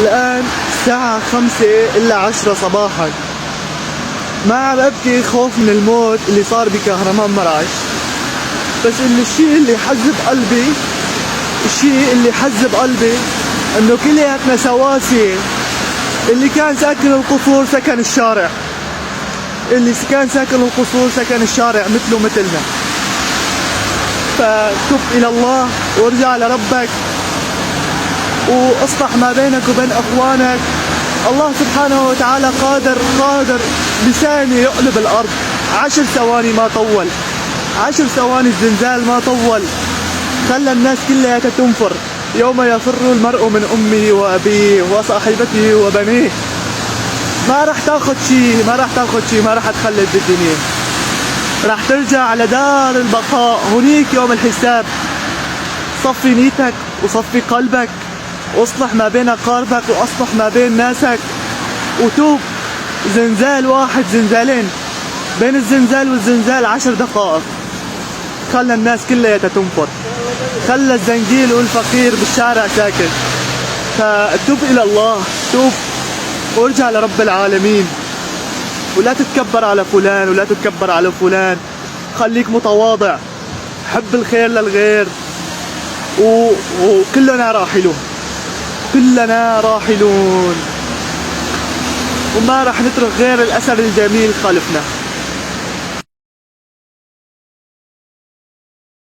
الآن الساعة 5:10 صباحا. ما عم أبكي خوف من الموت اللي صار بكهرمان مراش، بس الشيء اللي حزب قلبي انه كلياتنا سواسية. اللي كان ساكن القصور سكن الشارع، اللي كان ساكن القصور سكن الشارع مثله مثلنا. فتب إلى الله وارجع لربك واصلح ما بينك وبين أخوانك. الله سبحانه وتعالى قادر بثانية يقلب الأرض. 10 ثواني ما طول، 10 ثواني الزلزال ما طول، خلى الناس كلها تنفر. يوم يفر المرء من أمه وأبيه وصاحبته وبنيه. ما راح تاخد شيء، ما راح تخلد بالدنيا، راح ترجع على دار البقاء هنيك يوم الحساب. صفي نيتك وصفي قلبك واصلح ما بين أقاربك واصلح ما بين ناسك وتوب. زنزال واحد، زنزالين، بين الزنزال والزنزال 10 دقائق، خلى الناس كلها تنفر، خلى الزنجيل والفقير بالشارع ساكت. فتوب إلى الله، توب وارجع لرب العالمين، ولا تتكبر على فلان ولا تتكبر على فلان. خليك متواضع، حب الخير للغير، وكلنا راحلون، كلنا راحلون، وما راح نترك غير الأثر الجميل خلفنا.